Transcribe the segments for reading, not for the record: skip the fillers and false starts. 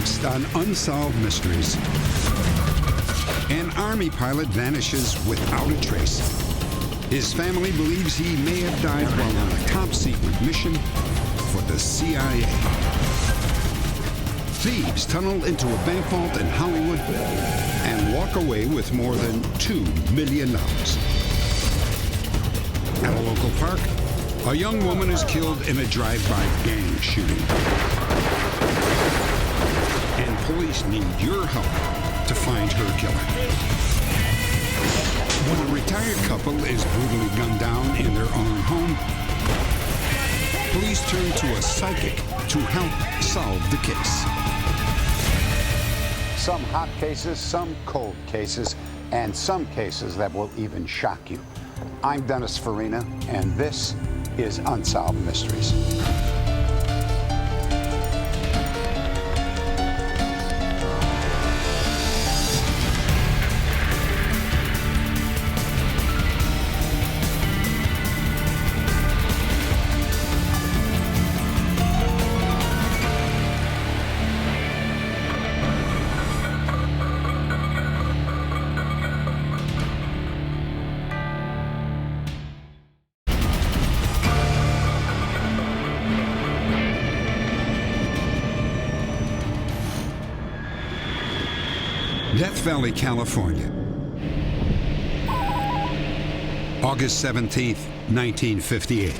Next on Unsolved Mysteries. An Army pilot vanishes without a trace. His family believes he may have died while on a top-secret mission for the CIA. Thieves tunnel into a bank vault in Hollywood and walk away with more than $2 million. At a local park, a young woman is killed in a drive-by gang shooting. And police need your help to find her killer. When a retired couple is brutally gunned down in their own home, police turn to a psychic to help solve the case. Some hot cases, some cold cases, and some cases that will even shock you. I'm Dennis Farina, and this is Unsolved Mysteries. Death Valley, California. August 17th, 1958.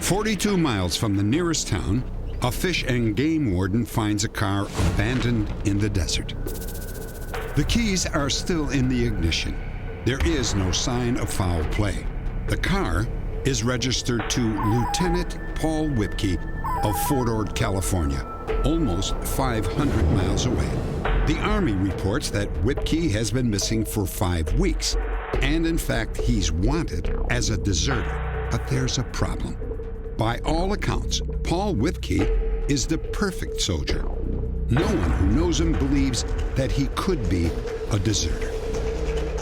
42 miles from the nearest town, a fish and game warden finds a car abandoned in the desert. The keys are still in the ignition. There is no sign of foul play. The car is registered to Lieutenant Paul Whipkey of Fort Ord, California, almost 500 miles away. The Army reports that Whipkey has been missing for 5 weeks, and in fact, he's wanted as a deserter. But there's a problem. By all accounts, Paul Whipkey is the perfect soldier. No one who knows him believes that he could be a deserter.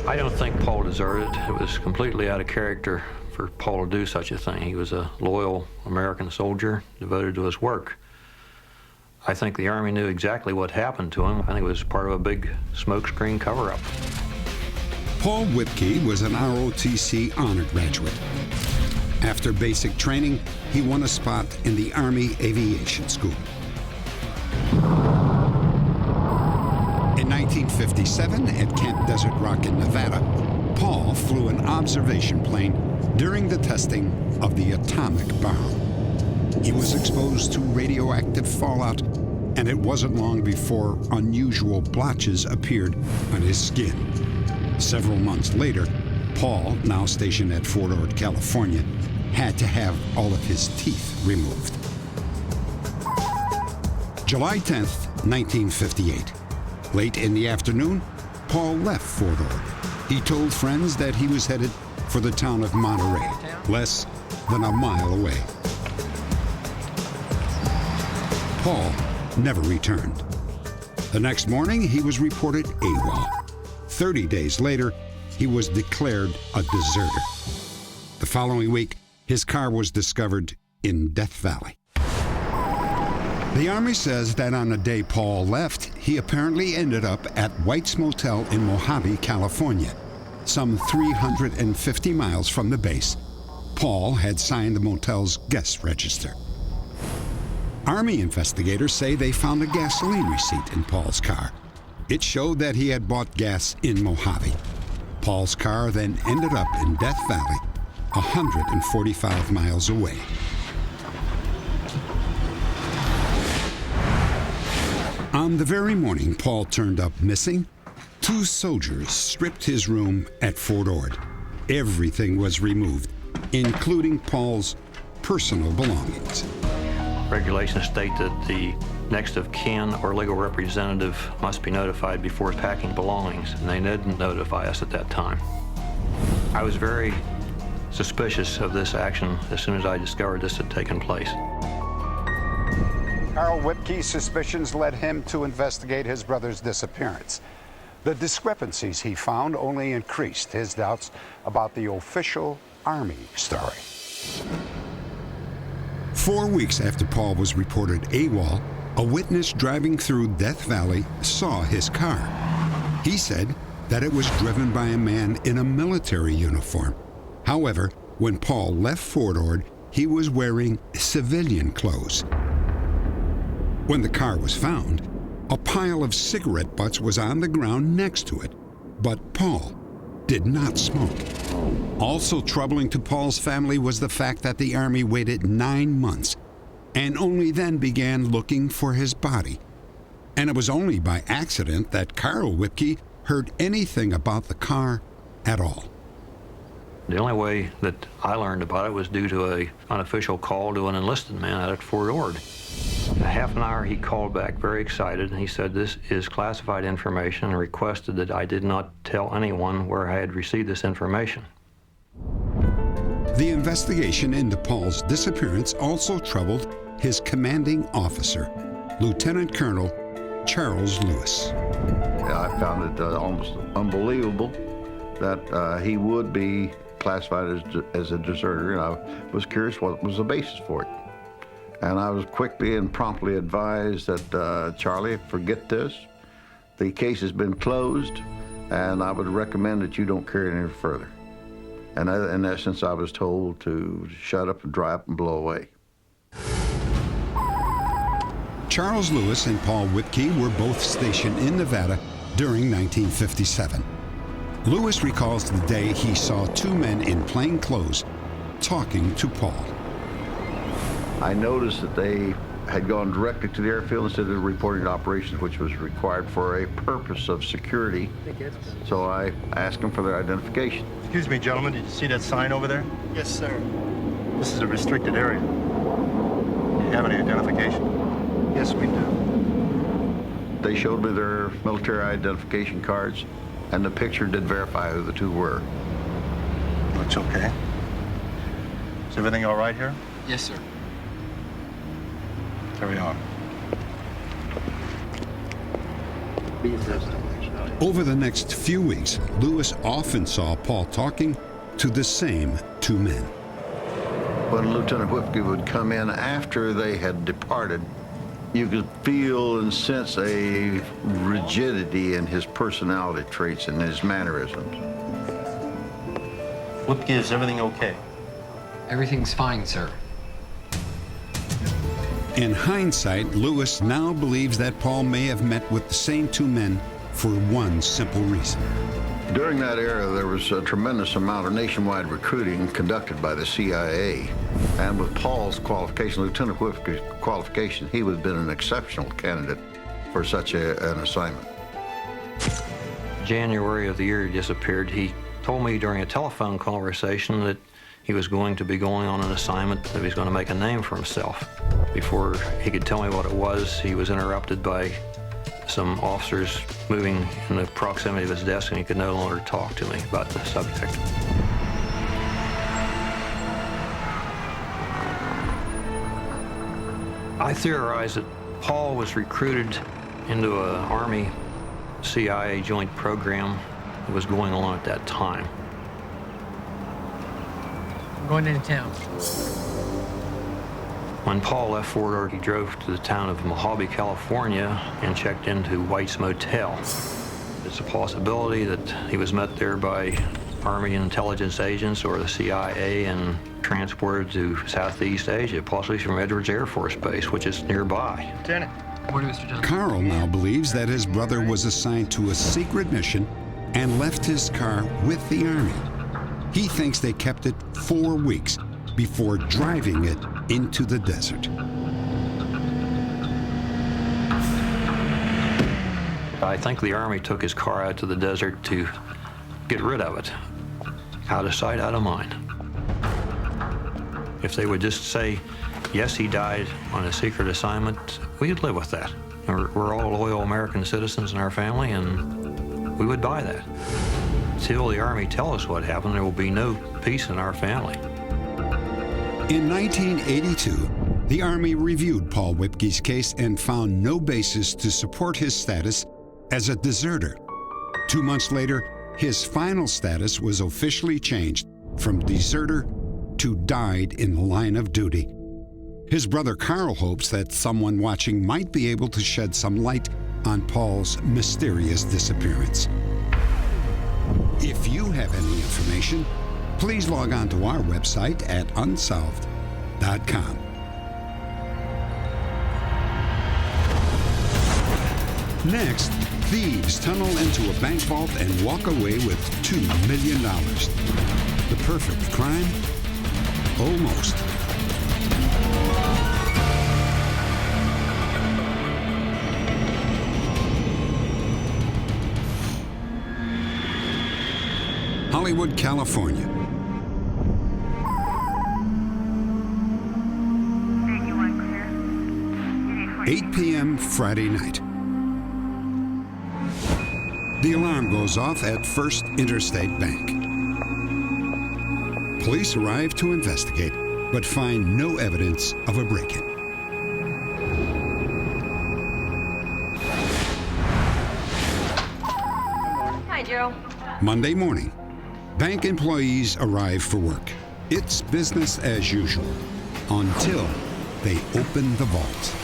I don't think Paul deserted. It was completely out of character for Paul to do such a thing. He was a loyal American soldier devoted to his work. I think the Army knew exactly what happened to him. I think it was part of a big smokescreen cover-up. Paul Whipkey was an ROTC honor graduate. After basic training, he won a spot in the Army Aviation School. In 1957, at Camp Desert Rock in Nevada, Paul flew an observation plane during the testing of the atomic bomb. He was exposed to radioactive fallout, and it wasn't long before unusual blotches appeared on his skin. Several months later, Paul, now stationed at Fort Ord, California, had to have all of his teeth removed. July 10th, 1958. Late in the afternoon, Paul left Fort Ord. He told friends that he was headed for the town of Monterey, less than a mile away. Paul never returned. The next morning, he was reported AWOL. 30 days later, he was declared a deserter. The following week, his car was discovered in Death Valley. The Army says that on the day Paul left, he apparently ended up at White's Motel in Mojave, California, some 350 miles from the base. Paul had signed the motel's guest register. Army investigators say they found a gasoline receipt in Paul's car. It showed that he had bought gas in Mojave. Paul's car then ended up in Death Valley, 145 miles away. On the very morning Paul turned up missing, 2 soldiers stripped his room at Fort Ord. Everything was removed, including Paul's personal belongings. Regulations state that the next of kin or legal representative must be notified before packing belongings, and they didn't notify us at that time. I was very suspicious of this action as soon as I discovered this had taken place. Carl Whipkey's suspicions led him to investigate his brother's disappearance. The discrepancies he found only increased his doubts about the official Army story. 4 weeks after Paul was reported AWOL, A witness driving through Death Valley saw his car. He said that it was driven by a man in a military uniform. However, when Paul left Fort Ord, he was wearing civilian clothes. When the car was found, a pile of cigarette butts was on the ground next to it, but Paul did not smoke. Also troubling to Paul's family was the fact that the Army waited 9 months and only then began looking for his body. And it was only by accident that Carl Whipke heard anything about the car at all. The only way that I learned about it was due to an unofficial call to an enlisted man out at Fort Ord. In a half an hour, he called back very excited, and he said this is classified information and requested that I did not tell anyone where I had received this information. The investigation into Paul's disappearance also troubled his commanding officer, Lieutenant Colonel Charles Lewis. I found it almost unbelievable that he would be classified as a deserter, and I was curious what was the basis for it. And I was quickly and promptly advised that, Charlie, forget this. The case has been closed, and I would recommend that you don't carry it any further. And in essence, I was told to shut up and dry up and blow away. Charles Lewis and Paul Whipke were both stationed in Nevada during 1957. Lewis recalls the day he saw 2 men in plain clothes talking to Paul. I noticed that they had gone directly to the airfield instead of reporting to operations, which was required for a purpose of security. So I asked them for their identification. Excuse me, gentlemen, did you see that sign over there? Yes, sir. This is a restricted area. Do you have any identification? Yes, we do. They showed me their military identification cards, and the picture did verify who the 2 were. Looks okay. Is everything all right here? Yes, sir. Carry on. Over the next few weeks, Lewis often saw Paul talking to the same 2 men. When Lieutenant Whipke would come in after they had departed, you could feel and sense a rigidity in his personality traits and his mannerisms. Whipke, is everything okay? Everything's fine, sir. In hindsight, Lewis now believes that Paul may have met with the same 2 men for one simple reason. During that era, there was a tremendous amount of nationwide recruiting conducted by the CIA. And with Paul's qualification, Lieutenant Whipke's qualification, he would have been an exceptional candidate for such an assignment. January of the year he disappeared, he told me during a telephone conversation that he was going to be going on an assignment, that he was going to make a name for himself. Before he could tell me what it was, he was interrupted by some officers moving in the proximity of his desk, and he could no longer talk to me about the subject. I theorized that Paul was recruited into an Army CIA joint program that was going on at that time. I'm going into town. When Paul left Fort Ord, he drove to the town of Mojave, California, and checked into White's Motel. It's a possibility that he was met there by Army intelligence agents or the CIA and transported to Southeast Asia, possibly from Edwards Air Force Base, which is nearby. Lieutenant. Good morning, Mr. Johnson. Carl now believes that his brother was assigned to a secret mission and left his car with the Army. He thinks they kept it 4 weeks before driving it into the desert. I think the Army took his car out to the desert to get rid of it. Out of sight, out of mind. If they would just say, yes, he died on a secret assignment, we'd live with that. We're all loyal American citizens in our family, and we would buy that. Until the Army tell us what happened, there will be no peace in our family. In 1982, the Army reviewed Paul Whipke's case and found no basis to support his status as a deserter. 2 months later, his final status was officially changed from deserter to died in the line of duty. His brother Carl hopes that someone watching might be able to shed some light on Paul's mysterious disappearance. If you have any information, please log on to our website at unsolved.com. Next, thieves tunnel into a bank vault and walk away with $2 million. The perfect crime? Almost. Hollywood, California. 8 p.m. Friday night. The alarm goes off at First Interstate Bank. Police arrive to investigate, but find no evidence of a break-in. Hi, Joe. Monday morning, bank employees arrive for work. It's business as usual until they open the vault.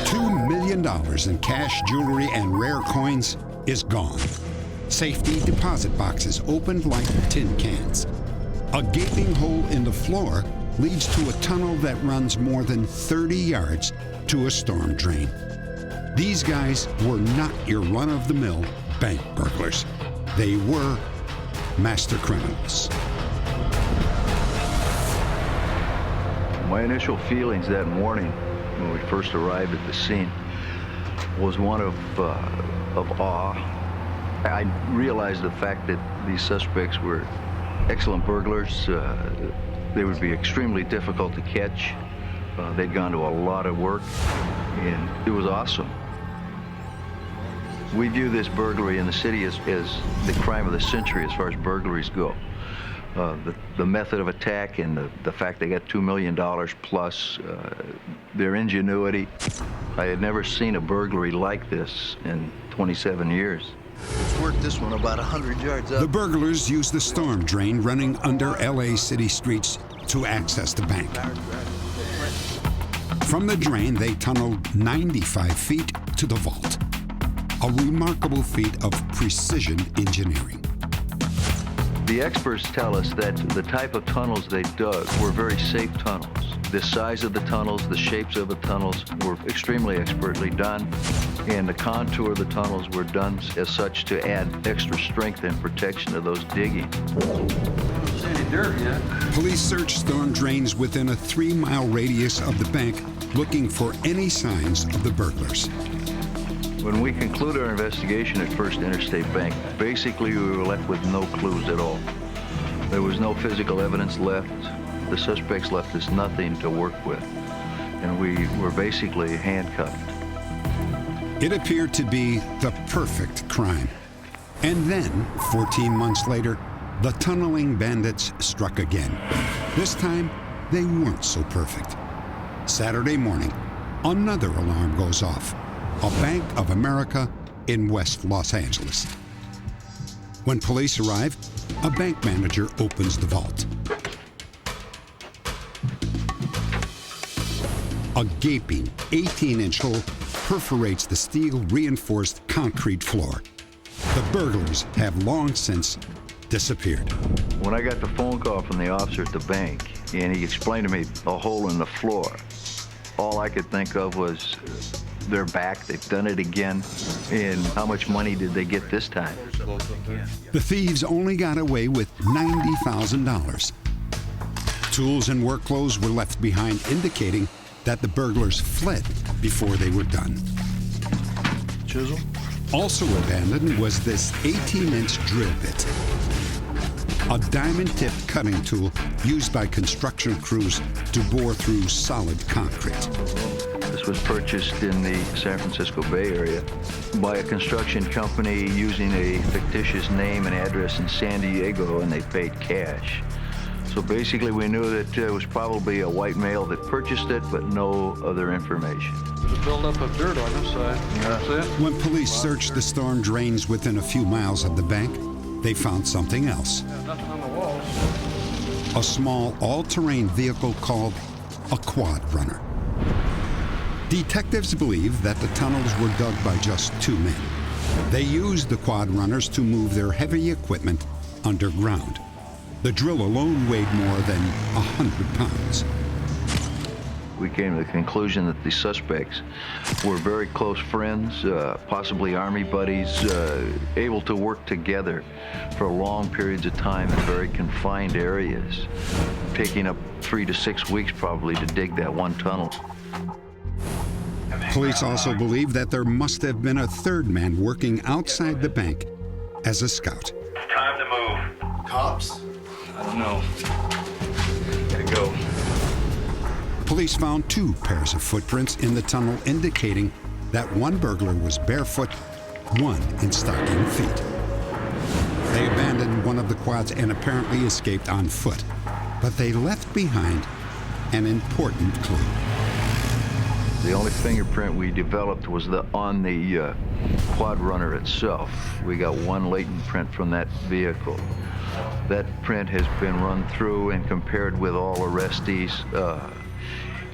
$2 million in cash, jewelry, and rare coins is gone. Safety deposit boxes opened like tin cans. A gaping hole in the floor leads to a tunnel that runs more than 30 yards to a storm drain. These guys were not your run-of-the-mill bank burglars. They were master criminals. My initial feelings that morning when we first arrived at the scene was one of awe. I realized the fact that these suspects were excellent burglars. They would be extremely difficult to catch. They'd gone to a lot of work, and it was awesome. We view this burglary in the city as the crime of the century as far as burglaries go. The method of attack and the fact they got $2 million plus, their ingenuity. I had never seen a burglary like this in 27 years. Let's work this one about 100 yards up. The burglars used the storm drain running under LA city streets to access the bank. From the drain, they tunneled 95 feet to the vault. A remarkable feat of precision engineering. The experts tell us that the type of tunnels they dug were very safe tunnels. The size of the tunnels, the shapes of the tunnels were extremely expertly done, and the contour of the tunnels were done as such to add extra strength and protection to those digging. Police searched storm drains within a 3-mile radius of the bank, looking for any signs of the burglars. When we concluded our investigation at First Interstate Bank, basically we were left with no clues at all. There was no physical evidence left. The suspects left us nothing to work with, and we were basically handcuffed. It appeared to be the perfect crime. And then, 14 months later, the tunneling bandits struck again. This time, they weren't so perfect. Saturday morning, another alarm goes off. A Bank of America in West Los Angeles. When police arrive, a bank manager opens the vault. A gaping 18-inch hole perforates the steel-reinforced concrete floor. The burglars have long since disappeared. When I got the phone call from the officer at the bank, and he explained to me a hole in the floor, all I could think of was they're back, they've done it again, and how much money did they get this time? The thieves only got away with $90,000. Tools and work clothes were left behind, indicating that the burglars fled before they were done. Chisel? Also abandoned was this 18-inch drill bit, a diamond-tipped cutting tool used by construction crews to bore through solid concrete. This was purchased in the San Francisco Bay Area by a construction company using a fictitious name and address in San Diego, and they paid cash. So basically we knew that it was probably a white male that purchased it, but no other information. There's a buildup of dirt on this side. That's it. When police searched the storm drains within a few miles of the bank, they found something else. Yeah, nothing on the walls. a small all-terrain vehicle called a quad runner. Detectives believe that the tunnels were dug by just 2 men. They used the quad runners to move their heavy equipment underground. The drill alone weighed more than 100 pounds. We came to the conclusion that the suspects were very close friends, possibly Army buddies, able to work together for long periods of time in very confined areas, taking up 3 to 6 weeks probably to dig that one tunnel. Police also believe that there must have been a third man working outside the bank as a scout. Time to move. Cops? I don't know. Gotta go. Police found 2 pairs of footprints in the tunnel indicating that one burglar was barefoot, one in stocking feet. They abandoned one of the quads and apparently escaped on foot, but they left behind an important clue. The only fingerprint we developed was on the quad runner itself. We got one latent print from that vehicle. That print has been run through and compared with all arrestees,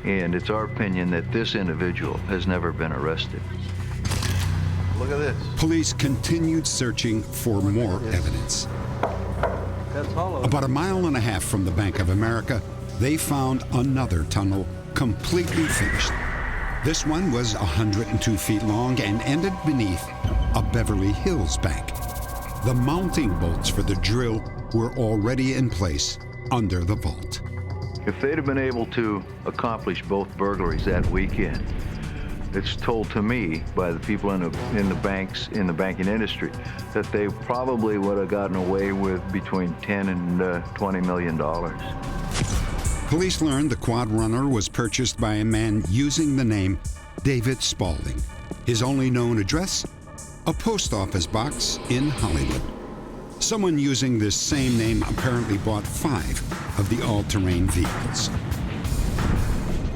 and it's our opinion that this individual has never been arrested. Look at this. Police continued searching for more evidence. That's hollow. About 1.5 miles from the Bank of America, they found another tunnel completely finished. This one was 102 feet long and ended beneath a Beverly Hills bank. The mounting bolts for the drill were already in place under the vault. If they'd have been able to accomplish both burglaries that weekend, it's told to me by the people in the banks, in the banking industry, that they probably would have gotten away with between $10 and $20 million. Police learned the quad runner was purchased by a man using the name David Spaulding. His only known address? A post office box in Hollywood. Someone using this same name apparently bought 5 of the all-terrain vehicles.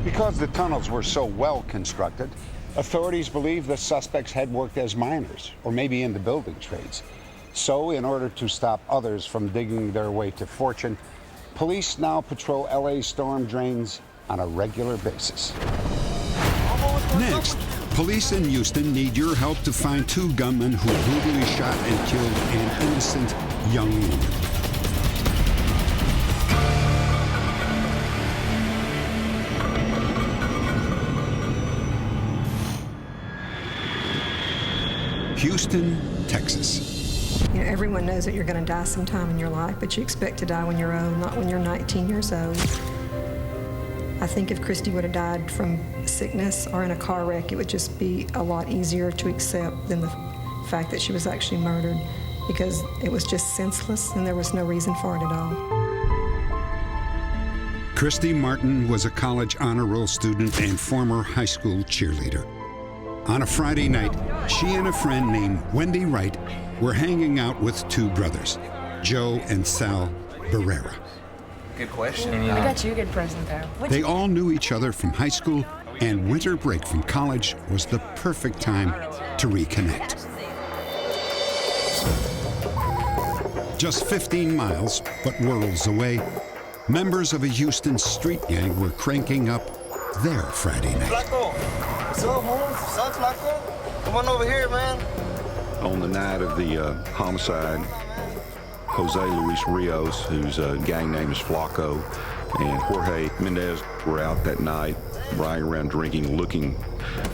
Because the tunnels were so well constructed, authorities believe the suspects had worked as miners or maybe in the building trades. So, in order to stop others from digging their way to fortune, police now patrol LA storm drains on a regular basis. Next, police in Houston need your help to find 2 gunmen who brutally shot and killed an innocent young woman. Houston, Texas. You know, everyone knows that you're going to die sometime in your life, but you expect to die when you're old, not when you're 19 years old. I think if Christy would have died from sickness or in a car wreck, it would just be a lot easier to accept than the fact that she was actually murdered, because it was just senseless and there was no reason for it at all. Christy Martin was a college honor roll student and former high school cheerleader. On a Friday night, she and a friend named Wendy Wright were hanging out with 2 brothers, Joe and Sal Barrera. Good question. I got you a good present, though. They all knew each other from high school, and winter break from college was the perfect time to reconnect. Just 15 miles, but worlds away, members of a Houston street gang were cranking up their Friday night. Flaco, what's up, Holmes? What's up, Flaco? Come on over here, man. On the night of the homicide, Jose Luis Rios, whose gang name is Flaco, and Jorge Mendez were out that night, riding around drinking, looking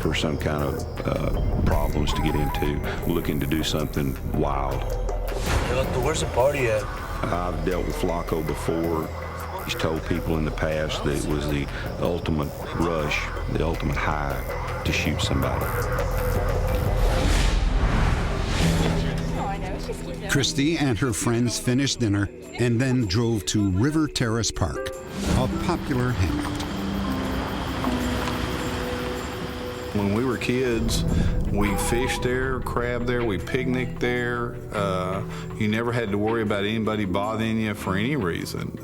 for some kind of problems to get into, looking to do something wild. Hey, look, where's the party at? I've dealt with Flaco before. He's told people in the past that it was the ultimate rush, the ultimate high to shoot somebody. Christy and her friends finished dinner and then drove to River Terrace Park, a popular hangout. When we were kids, we fished there, crabbed there, we picnicked there. You never had to worry about anybody bothering you for any reason.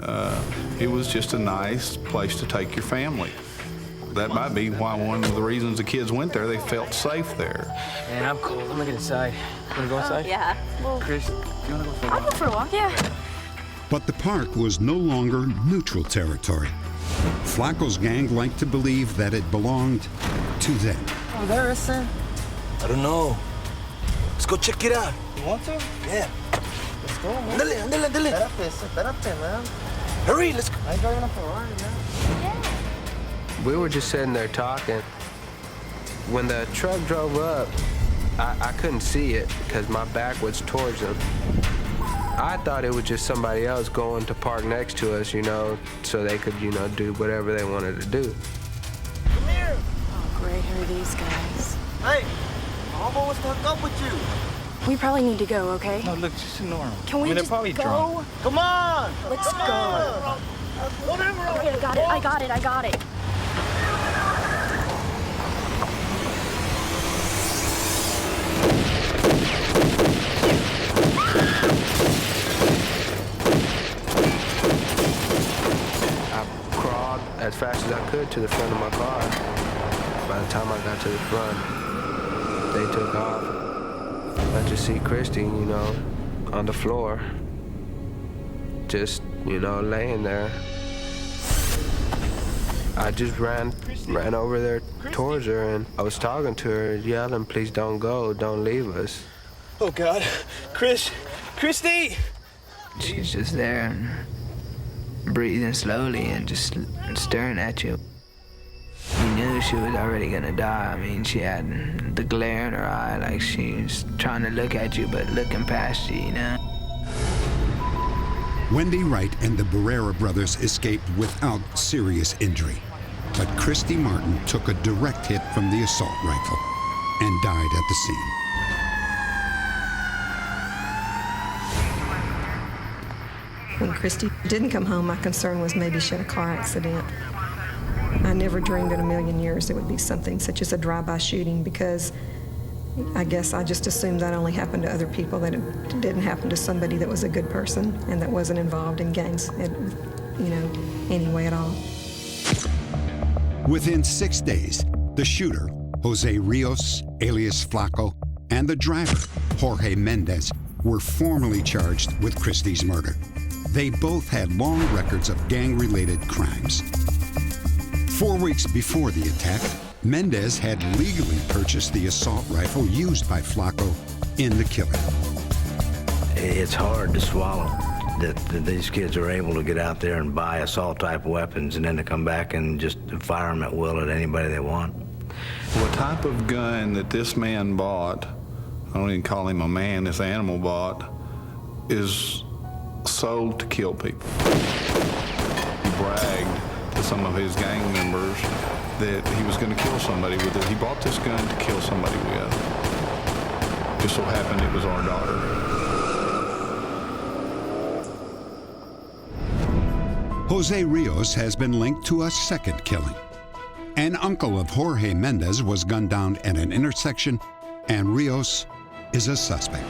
It was just a nice place to take your family. That might be why one of the reasons the kids went there, they felt safe there. Man, I'm cool. I'm gonna get inside. You wanna go inside? Yeah. Well, Chris, do you wanna go for a I'll walk? go for a walk, yeah. But the park was no longer neutral territory. Flacco's gang liked to believe that it belonged to them. Oh, there is it. I don't know. Let's go check it out. You want to? Yeah. Let's go, man. Dale. Espérate, man. Hurry, let's go. I ain't driving a Ferrari, man. We were just sitting there talking. When the truck drove up, I couldn't see it because my back was towards them. I thought it was just somebody else going to park next to us, you know, so they could, you know, do whatever they wanted to do. Come here. Oh, great, who are these guys? Hey, my homeboy wants to hook up with you. We probably need to go, okay? No, look, just ignore them. Can we just probably go? drunk. Come on. Let's go. Whatever. Okay, I got it. As fast as I could to the front of my car. By the time I got to the front, they took off. I just see Christy, you know, on the floor, just, you know, laying there. I just ran over there towards her, and I was talking to her, yelling, "Please don't go, don't leave us." Oh, God. Christy! She's just there, breathing slowly and just staring at you. You knew she was already gonna die. I mean, she had the glare in her eye, like she's trying to look at you, but looking past you, you know? Wendy Wright and the Barrera brothers escaped without serious injury. But Christy Martin took a direct hit from the assault rifle and died at the scene. When Christy didn't come home, my concern was maybe she had a car accident. I never dreamed in a million years it would be something such as a drive-by shooting, because I guess I just assumed that only happened to other people, that it didn't happen to somebody that was a good person and that wasn't involved in gangs, any way at all. Within 6 days, the shooter, Jose Rios, alias Flacco, and the driver, Jorge Mendez, were formally charged with Christy's murder. They both had long records of gang-related crimes. 4 weeks before the attack, Mendez had legally purchased the assault rifle used by Flacco in the killing. It's hard to swallow that these kids are able to get out there and buy assault-type weapons and then to come back and just fire them at will at anybody they want. What type of gun that this man bought, I don't even call him a man, this animal bought, is sold to kill people. He bragged to some of his gang members that he was going to kill somebody with it. He bought this gun to kill somebody with. Just so happened it was our daughter. Jose Rios has been linked to a second killing. An uncle of Jorge Mendez was gunned down at an intersection, and Rios is a suspect.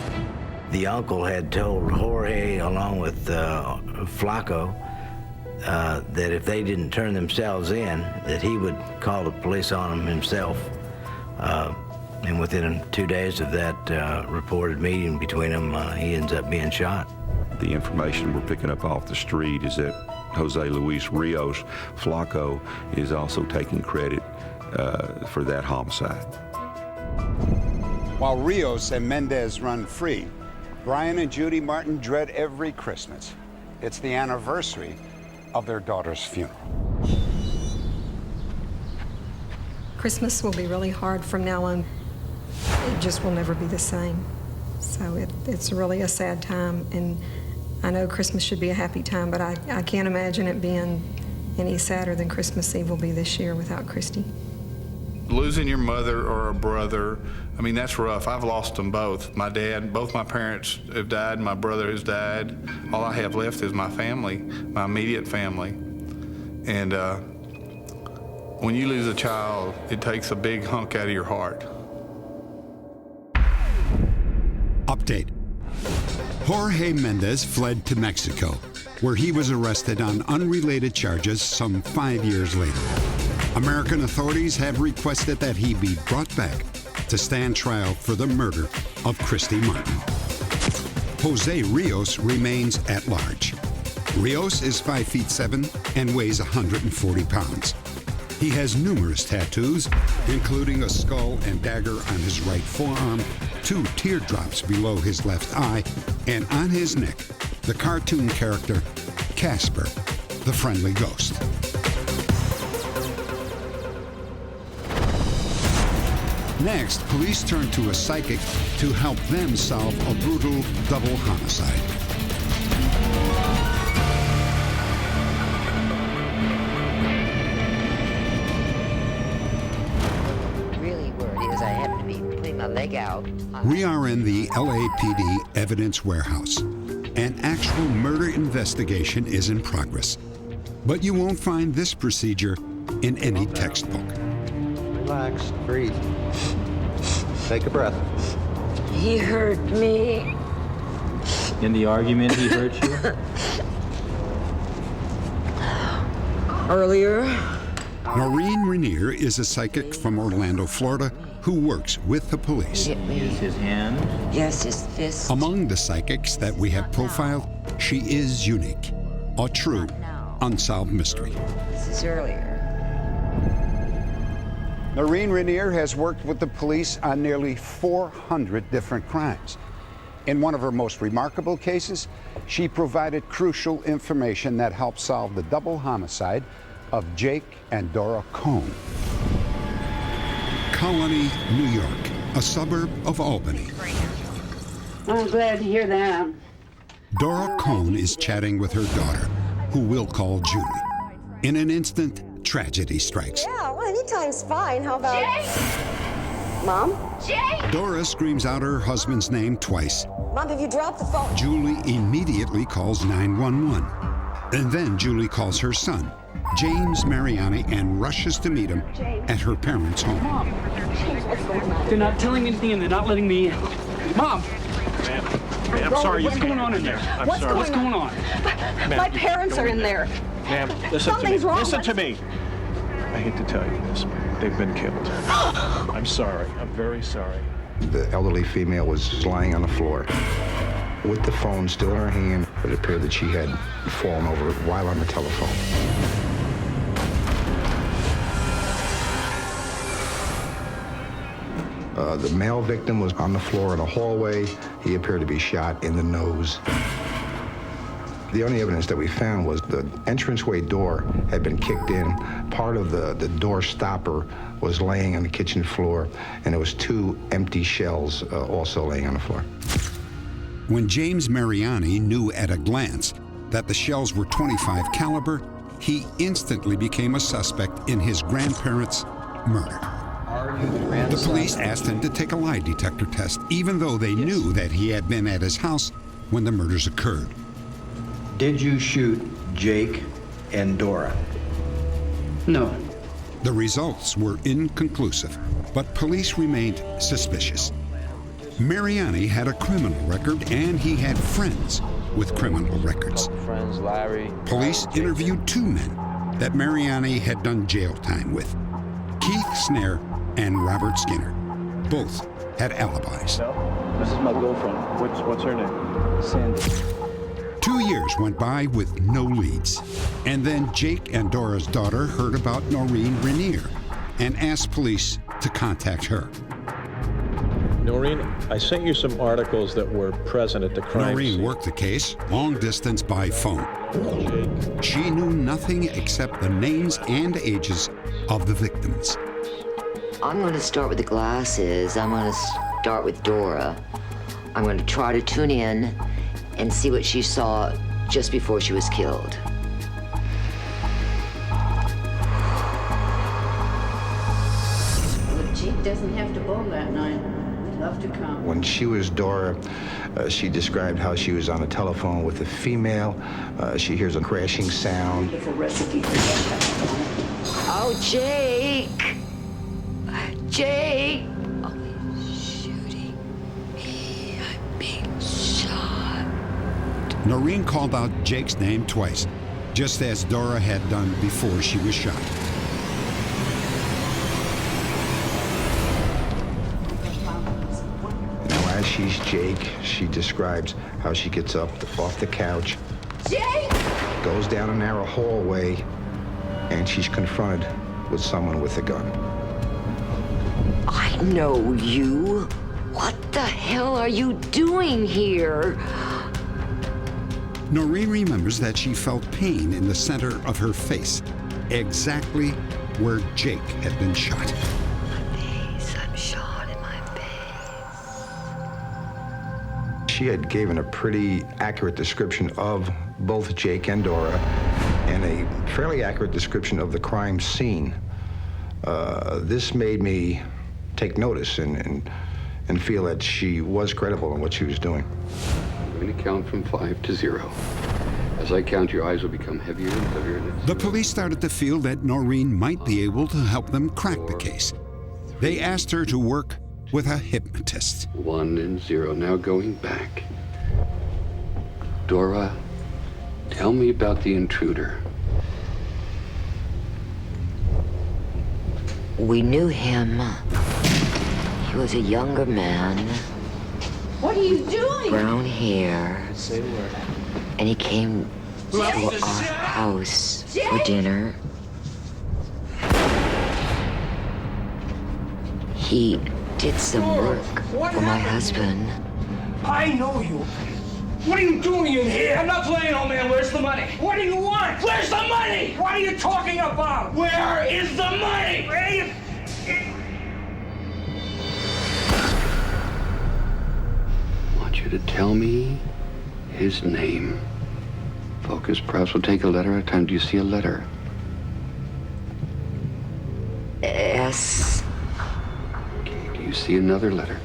The uncle had told Jorge, along with Flacco, that if they didn't turn themselves in, that he would call the police on them himself. And within 2 days of that reported meeting between them, he ends up being shot. The information we're picking up off the street is that Jose Luis Rios, Flacco, is also taking credit for that homicide. While Rios and Mendez run free, Brian and Judy Martin dread every Christmas. It's the anniversary of their daughter's funeral. Christmas will be really hard from now on. It just will never be the same. So it's really a sad time, and I know Christmas should be a happy time, but I can't imagine it being any sadder than Christmas Eve will be this year without Christy. Losing your mother or a brother, I mean, that's rough. I've lost them both. My dad, both my parents have died. My brother has died. All I have left is my family, my immediate family. And when you lose a child, it takes a big hunk out of your heart. Update. Jorge Mendez fled to Mexico, where he was arrested on unrelated charges some 5 years later. American authorities have requested that he be brought back to stand trial for the murder of Christy Martin. Jose Rios remains at large. Rios is 5'7" and weighs 140 pounds. He has numerous tattoos, including a skull and dagger on his right forearm, 2 teardrops below his left eye, and on his neck, the cartoon character Casper, the friendly ghost. Next, police turn to a psychic to help them solve a brutal double homicide. Really worried is I happen to be putting my leg out. We are in the LAPD evidence warehouse. An actual murder investigation is in progress. But you won't find this procedure in any textbook. Relax, breathe. Take a breath. He hurt me. In the argument, he hurt you? Earlier. Noreen Rainier is a psychic from Orlando, Florida, who works with the police. Is his hand? Yes, his fist. Among the psychics that we have profiled, she is unique. A true, unsolved mystery. This is earlier. Noreen Rainier has worked with the police on nearly 400 different crimes. In one of her most remarkable cases, she provided crucial information that helped solve the double homicide of Jake and Dora Cohn. Colony, New York, a suburb of Albany. I'm glad to hear that. Dora Cohn is chatting with her daughter, who we'll call Julie. In an instant, tragedy strikes. Yeah, well, anytime's fine. How about... Jake! Mom? Jake! Dora screams out her husband's name twice. Mom, have you dropped the phone? Julie immediately calls 911. And then Julie calls her son, James Mariani, and rushes to meet him at her parents' home. Mom! They're not telling me anything and they're not letting me in. Mom! I'm sorry. What's going on in there? I'm sorry. What's going on? Ma'am, My parents are in there. Ma'am, listen Something's to me. wrong. Listen to me. I hate to tell you this, but they've been killed. I'm sorry. I'm very sorry. The elderly female was lying on the floor with the phone still in her hand. It appeared that she had fallen over while on the telephone. The male victim was on the floor in a hallway. He appeared to be shot in the nose. The only evidence that we found was the entranceway door had been kicked in. Part of the door stopper was laying on the kitchen floor, and there was 2 empty shells also laying on the floor. When James Mariani knew at a glance that the shells were .25 caliber, he instantly became a suspect in his grandparents' murder. The police asked him to take a lie detector test, even though they knew that he had been at his house when the murders occurred. Did you shoot Jake and Dora? No. The results were inconclusive, but police remained suspicious. Mariani had a criminal record, and he had friends with criminal records. Friends, Larry. Police interviewed 2 men that Mariani had done jail time with, Keith Snare and Robert Skinner. Both had alibis. This is my girlfriend. What's her name? Sandy. 2 years went by with no leads. And then Jake and Dora's daughter heard about Noreen Rainier and asked police to contact her. Noreen, I sent you some articles that were present at the crime Noreen scene. worked the case long distance by phone. She knew nothing except the names and ages of the victims. I'm going to start with the glasses. I'm going to start with Dora. I'm going to try to tune in and see what she saw just before she was killed. The Jeep doesn't have to bowl that night. We'd love to come. When she was Dora, she described how she was on the telephone with a female. She hears a crashing sound. Beautiful recipe for Oh, Jake! Jake! Oh, he's shooting me. I'm being shot. Noreen called out Jake's name twice, just as Dora had done before she was shot. Now, as she's Jake, she describes how she gets up off the couch. Jake! goes down a narrow hallway, and she's confronted with someone with a gun. I know you. What the hell are you doing here? Noreen remembers that she felt pain in the center of her face, exactly where Jake had been shot. I'm shot in my face. She had given a pretty accurate description of both Jake and Dora, and a fairly accurate description of the crime scene. This made me take notice and feel that she was credible in what she was doing. I'm going to count from 5 to 0. As I count, your eyes will become heavier and heavier. The police started to feel that Noreen might be able to help them crack the case. They asked her to work with a hypnotist. 1 and 0. Now going back. Dora, tell me about the intruder. We knew him. He was a younger man. What are you doing? Brown hair. Say a word. And he came to our house for dinner. He did some work for my husband. I know you. What are you doing in here? I'm not playing, old man. Where's the money? What do you want? Where's the money? What are you talking about? Where is the money? I want you to tell me his name. Focus. Perhaps we'll take a letter at a time. Do you see a letter? S. Okay. Do you see another letter?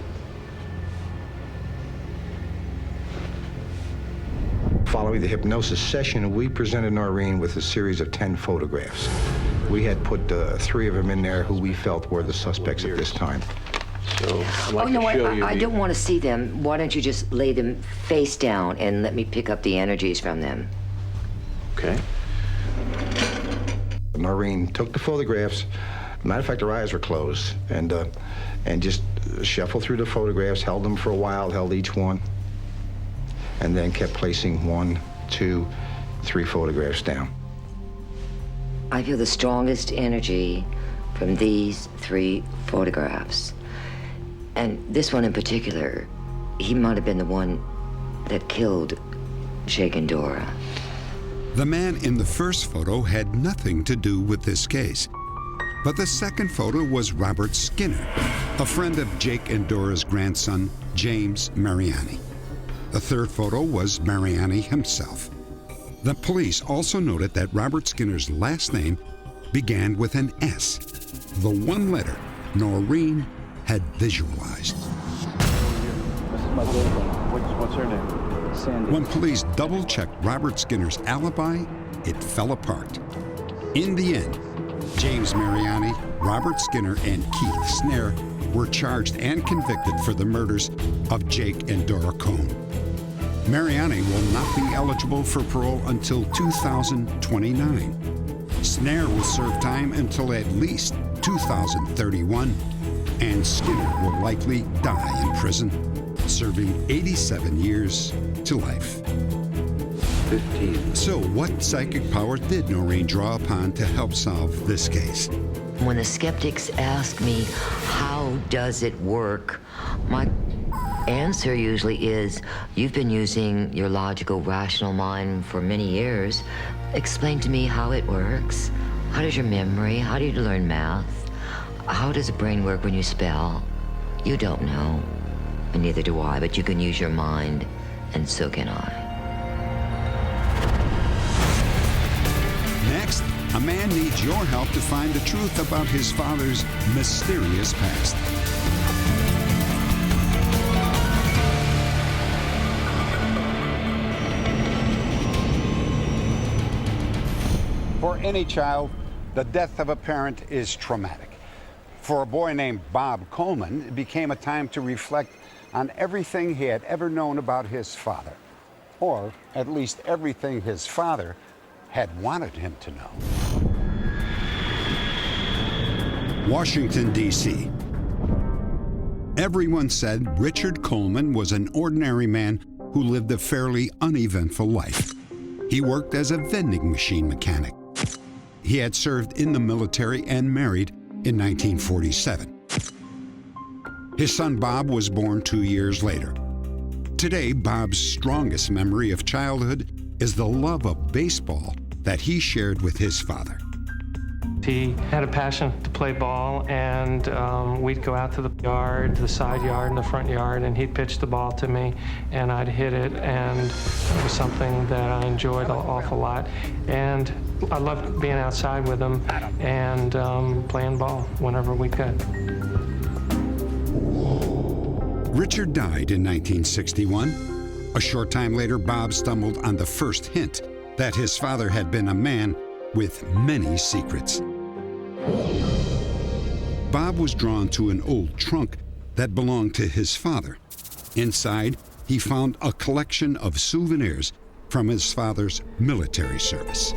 Following the hypnosis session, we presented Noreen with a series of 10 photographs. We had put 3 of them in there who we felt were the suspects at this time. So, I'd like to show you. I don't want to see them. Why don't you just lay them face down and let me pick up the energies from them? Okay. Noreen took the photographs. Matter of fact, her eyes were closed, and just shuffled through the photographs, held them for a while, held each one, and then kept placing 1, 2, 3 photographs down. I feel the strongest energy from these 3 photographs. And this one in particular, he might have been the one that killed Jake and Dora. The man in the first photo had nothing to do with this case. But the second photo was Robert Skinner, a friend of Jake and Dora's grandson, James Mariani. The third photo was Mariani himself. The police also noted that Robert Skinner's last name began with an S, the one letter Noreen had visualized. This is my girlfriend. What's her name? Sandy. When police double-checked Robert Skinner's alibi, it fell apart. In the end, James Mariani, Robert Skinner, and Keith Snare were charged and convicted for the murders of Jake and Dora Cohn. Mariani will not be eligible for parole until 2029. Snare will serve time until at least 2031, and Skinner will likely die in prison, serving 87 years to life. 15. So what psychic power did Noreen draw upon to help solve this case? When the skeptics ask me, how does it work? My answer usually is, you've been using your logical, rational mind for many years. Explain to me how it works. How does your memory? How do you learn math? How does the brain work when you spell? You don't know, and neither do I, but you can use your mind, and so can I. Next, a man needs your help to find the truth about his father's mysterious past. For any child, the death of a parent is traumatic. For a boy named Bob Coleman, it became a time to reflect on everything he had ever known about his father, or at least everything his father had wanted him to know. Washington, D.C. Everyone said Richard Coleman was an ordinary man who lived a fairly uneventful life. He worked as a vending machine mechanic. He had served in the military and married in 1947. His son Bob was born 2 years later. Today, Bob's strongest memory of childhood is the love of baseball that he shared with his father. He had a passion to play ball, and we'd go out to the yard, the side yard and the front yard, and he'd pitch the ball to me, and I'd hit it, and it was something that I enjoyed an awful lot. And I loved being outside with him and playing ball whenever we could. Richard died in 1961. A short time later, Bob stumbled on the first hint that his father had been a man with many secrets. Bob was drawn to an old trunk that belonged to his father. Inside, he found a collection of souvenirs from his father's military service.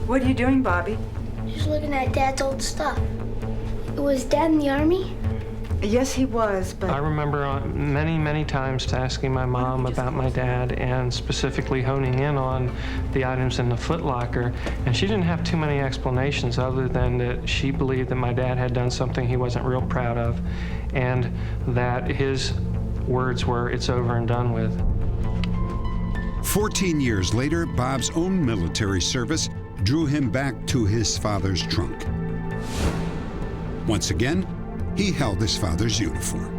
What are you doing, Bobby? Just looking at Dad's old stuff. Was Dad in the Army? Yes, he was, but... I remember many, many times asking my mom about my dad and specifically honing in on the items in the footlocker, and she didn't have too many explanations other than that she believed that my dad had done something he wasn't real proud of, and that his words were, "It's over and done with." 14 years later, Bob's own military service drew him back to his father's trunk. Once again, he held his father's uniform.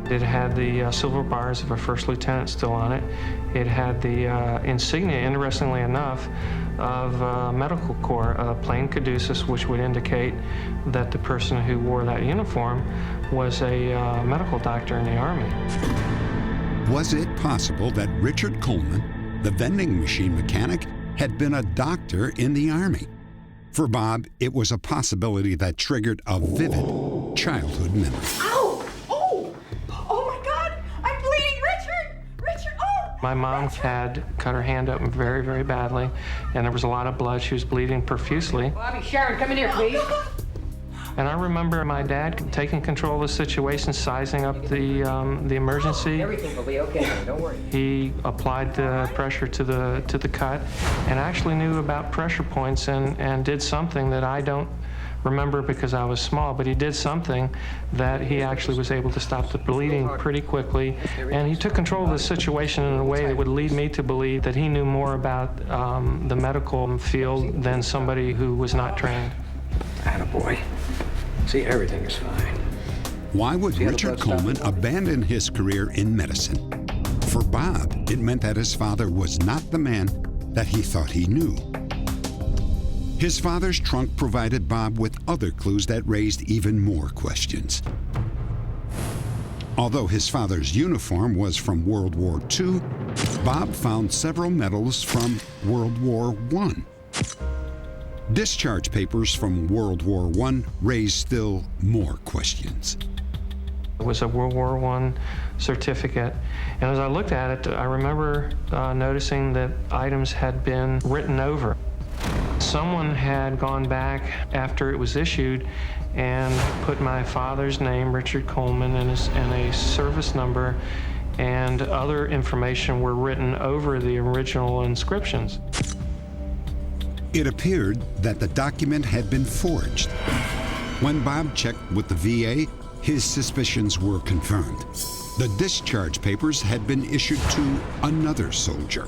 It had the silver bars of a first lieutenant still on it. It had the insignia, interestingly enough, of Medical Corps, a plain caduceus, which would indicate that the person who wore that uniform was a medical doctor in the Army. Was it possible that Richard Coleman, the vending machine mechanic, had been a doctor in the Army? For Bob, it was a possibility that triggered a vivid childhood memory. Ow! Oh! Oh my God! I'm bleeding, Richard! Richard! Oh! My mom had cut her hand up very, very badly, and there was a lot of blood. She was bleeding profusely. Bobby, Sharon, come in here, please. And I remember my dad taking control of the situation, sizing up the emergency. Everything will be okay, don't worry. He applied the pressure to the cut, and actually knew about pressure points and did something that I don't remember because I was small, but he did something that he actually was able to stop the bleeding pretty quickly, and he took control of the situation in a way that would lead me to believe that he knew more about the medical field than somebody who was not trained. Attaboy. See, everything is fine. Why would Richard Coleman abandon his career in medicine? For Bob, it meant that his father was not the man that he thought he knew. His father's trunk provided Bob with other clues that raised even more questions. Although his father's uniform was from World War II, Bob found several medals from World War I. Discharge papers from World War I raised still more questions. It was a World War I certificate, and as I looked at it, I remember noticing that items had been written over. Someone had gone back after it was issued and put my father's name, Richard Coleman, and a service number and other information were written over the original inscriptions. It appeared that the document had been forged. When Bob checked with the VA, his suspicions were confirmed. The discharge papers had been issued to another soldier.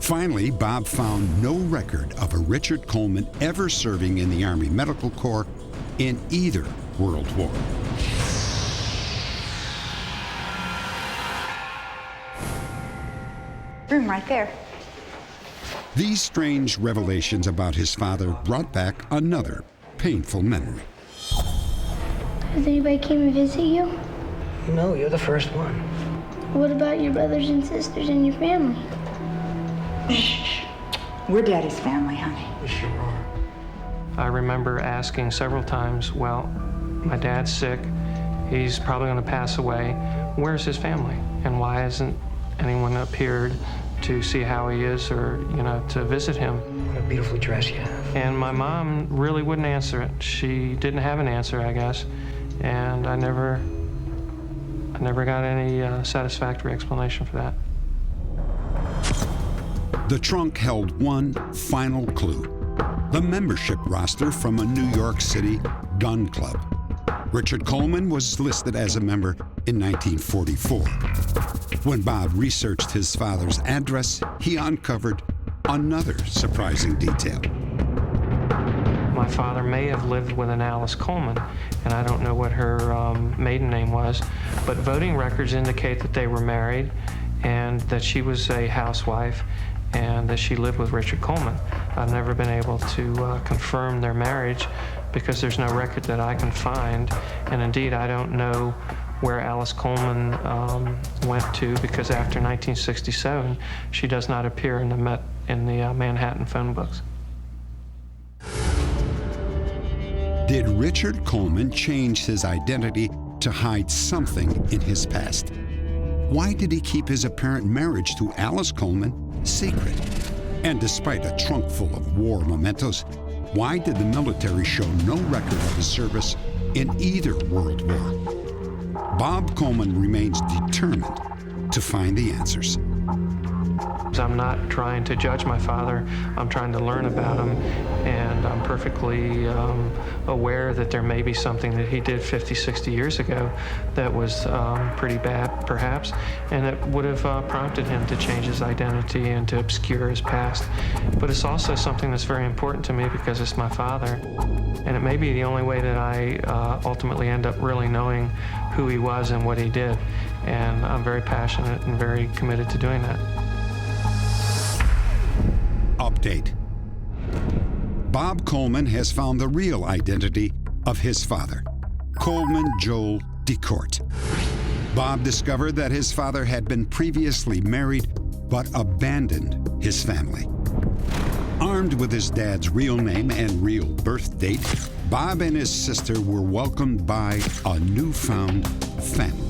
Finally, Bob found no record of a Richard Coleman ever serving in the Army Medical Corps in either World War. Room right there. These strange revelations about his father brought back another painful memory. Has anybody came and visit you? No, you're the first one. What about your brothers and sisters and your family? Shh. We're Daddy's family, honey. We sure are. I remember asking several times, well, my dad's sick, he's probably going to pass away, where's his family? And why hasn't anyone appeared to see how he is or, to visit him? What a beautiful dress you have. And my mom really wouldn't answer it. She didn't have an answer, I guess, and I never got any satisfactory explanation for that. The trunk held one final clue: the membership roster from a New York City gun club. Richard Coleman was listed as a member in 1944. When Bob researched his father's address, he uncovered another surprising detail. My father may have lived with an Alice Coleman, and I don't know what her maiden name was, but voting records indicate that they were married and that she was a housewife and that she lived with Richard Coleman. I've never been able to confirm their marriage because there's no record that I can find, and indeed I don't know where Alice Coleman went to, because after 1967 she does not appear in the Manhattan phone books. Did Richard Coleman change his identity to hide something in his past? Why did he keep his apparent marriage to Alice Coleman secret? And despite a trunk full of war mementos, why did the military show no record of his service in either World War? Bob Coleman remains determined to find the answers. I'm not trying to judge my father. I'm trying to learn about him, and I'm perfectly aware that there may be something that he did 50, 60 years ago that was pretty bad, perhaps, and that would have prompted him to change his identity and to obscure his past. But it's also something that's very important to me because it's my father, and it may be the only way that I ultimately end up really knowing who he was and what he did, and I'm very passionate and very committed to doing that. Update. Bob Coleman has found the real identity of his father, Coleman Joel DeCourt. Bob discovered that his father had been previously married but abandoned his family. Armed with his dad's real name and real birth date, Bob and his sister were welcomed by a newfound family.